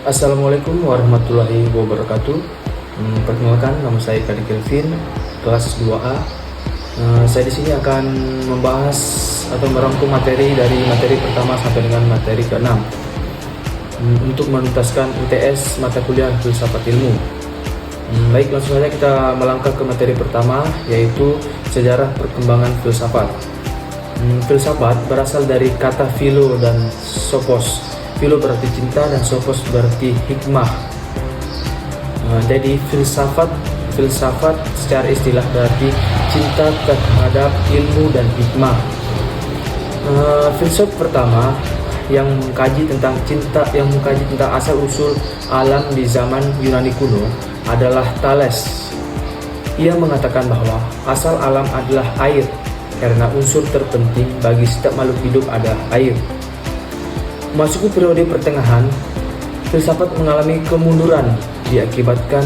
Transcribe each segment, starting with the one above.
Assalamualaikum warahmatullahi wabarakatuh. Perkenalkan, nama saya Kadi Kelvin, kelas 2A. Saya di sini akan membahas atau merangkum materi dari materi pertama sampai dengan materi ke-6 untuk menuntaskan UTS mata kuliah filsafat ilmu. Baik, langsung saja kita melangkah ke materi pertama, yaitu sejarah perkembangan filsafat. Filsafat berasal dari kata philo dan sophos. Philo berarti cinta dan sophos berarti hikmah. Jadi filsafat secara istilah berarti cinta terhadap ilmu dan hikmah. Filsuf pertama yang mengkaji tentang asal usul alam di zaman Yunani kuno adalah Thales. Ia mengatakan bahwa asal alam adalah air karena unsur terpenting bagi setiap makhluk hidup adalah air. Memasuki periode pertengahan, filsafat mengalami kemunduran diakibatkan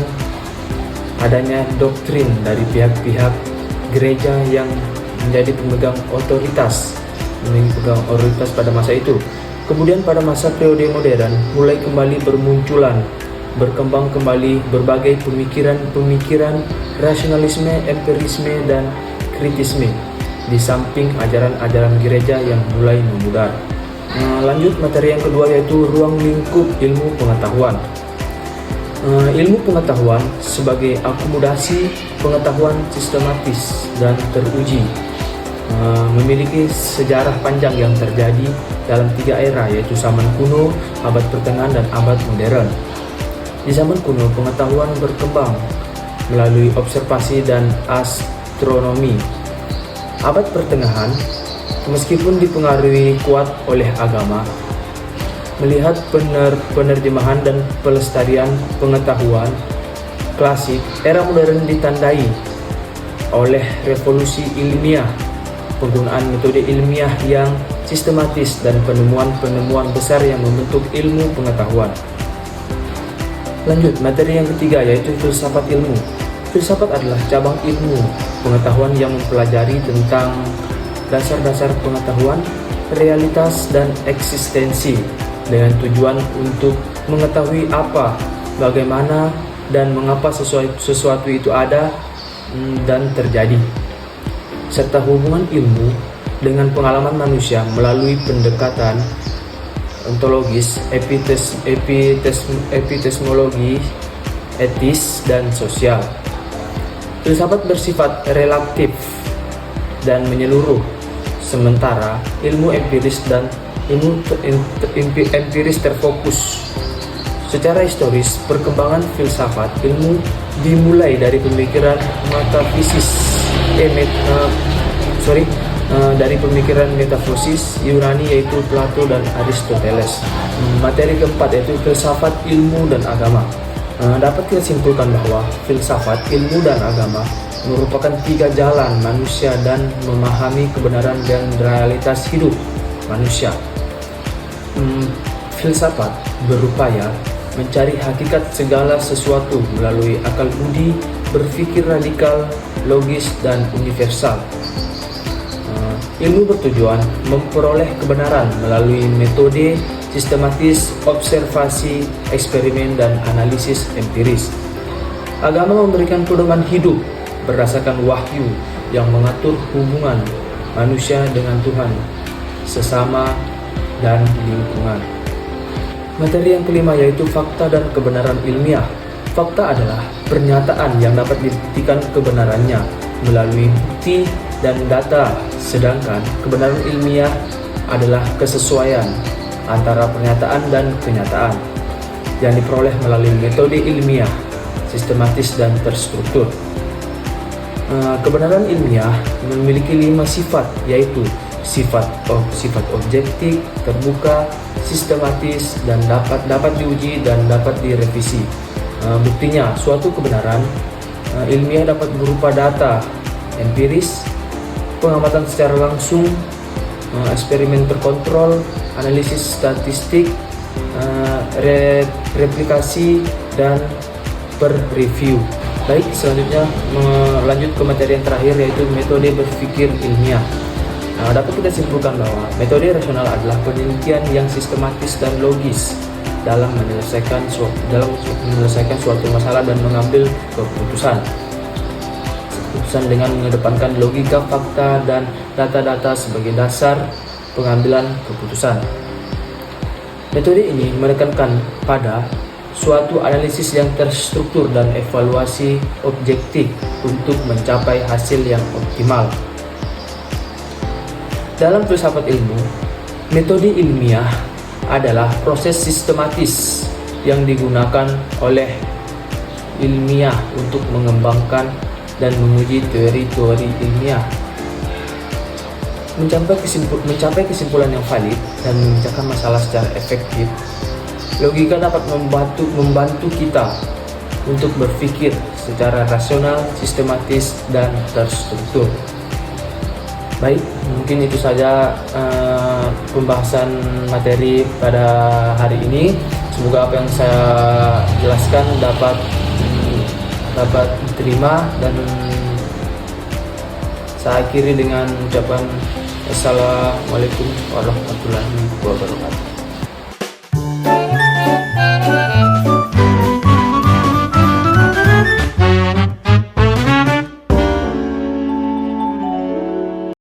adanya doktrin dari pihak-pihak gereja yang menjadi pemegang otoritas pada masa itu. Kemudian pada masa periode modern mulai kembali berkembang kembali berbagai pemikiran rasionalisme, empirisme, dan kritisme di samping ajaran-ajaran gereja yang mulai memudar. Lanjut materi yang kedua, yaitu ruang lingkup ilmu pengetahuan. Ilmu pengetahuan sebagai akomodasi pengetahuan sistematis dan teruji memiliki sejarah panjang yang terjadi dalam 3 era, yaitu zaman kuno, abad pertengahan, dan abad modern. Di zaman kuno, pengetahuan berkembang melalui observasi dan astronomi. Abad pertengahan, meskipun dipengaruhi kuat oleh agama, melihat penerjemahan dan pelestarian pengetahuan klasik, era modern ditandai oleh revolusi ilmiah, penggunaan metode ilmiah yang sistematis, dan penemuan-penemuan besar yang membentuk ilmu pengetahuan. Lanjut, materi yang ketiga, yaitu filsafat ilmu. Filsafat adalah cabang ilmu pengetahuan yang mempelajari tentang dasar-dasar pengetahuan, realitas, dan eksistensi dengan tujuan untuk mengetahui apa, bagaimana, dan mengapa sesuatu itu ada dan terjadi, serta hubungan ilmu dengan pengalaman manusia melalui pendekatan ontologis, epistemologi, etis, dan sosial. Filsafat bersifat relatif dan menyeluruh, sementara ilmu empiris terfokus. Secara historis, perkembangan filsafat ilmu dimulai dari pemikiran metafisis Yunani, yaitu Plato dan Aristoteles. Materi keempat, yaitu filsafat ilmu dan agama. Dapat kita simpulkan bahwa filsafat ilmu dan agama merupakan 3 jalan manusia dan memahami kebenaran dan realitas hidup manusia. Filsafat berupaya mencari hakikat segala sesuatu melalui akal budi, berpikir radikal, logis, dan universal. Ilmu bertujuan memperoleh kebenaran melalui metode sistematis, observasi, eksperimen, dan analisis empiris. Agama memberikan pedoman hidup berdasarkan wahyu yang mengatur hubungan manusia dengan Tuhan, sesama, dan lingkungan. Materi yang kelima, yaitu fakta dan kebenaran ilmiah. Fakta adalah pernyataan yang dapat dibuktikan kebenarannya melalui bukti dan data, sedangkan kebenaran ilmiah adalah kesesuaian antara pernyataan dan kenyataan yang diperoleh melalui metode ilmiah, sistematis, dan terstruktur. Kebenaran ilmiah memiliki 5 sifat, yaitu sifat objektif, terbuka, sistematis, dan dapat diuji dan dapat direvisi. Buktinya, suatu kebenaran ilmiah dapat berupa data empiris, pengamatan secara langsung, eksperimen terkontrol, analisis statistik, replikasi, dan per-review. Baik, selanjutnya melanjut ke materi yang terakhir, yaitu metode berpikir ilmiah. Dapat kita simpulkan bahwa metode rasional adalah penelitian yang sistematis dan logis dalam menyelesaikan suatu masalah dan mengambil keputusan dengan mengedepankan logika, fakta, dan data-data sebagai dasar pengambilan keputusan. Metode ini menekankan pada suatu analisis yang terstruktur dan evaluasi objektif untuk mencapai hasil yang optimal. Dalam filsafat ilmu, metode ilmiah adalah proses sistematis yang digunakan oleh ilmiah untuk mengembangkan dan menguji teori-teori ilmiah, mencapai kesimpulan yang valid dan memecahkan masalah secara efektif. Logika dapat membantu kita untuk berpikir secara rasional, sistematis, dan terstruktur. Baik, mungkin itu saja pembahasan materi pada hari ini. Semoga apa yang saya jelaskan dapat diterima, dan saya akhiri dengan ucapan Assalamualaikum warahmatullahi wabarakatuh.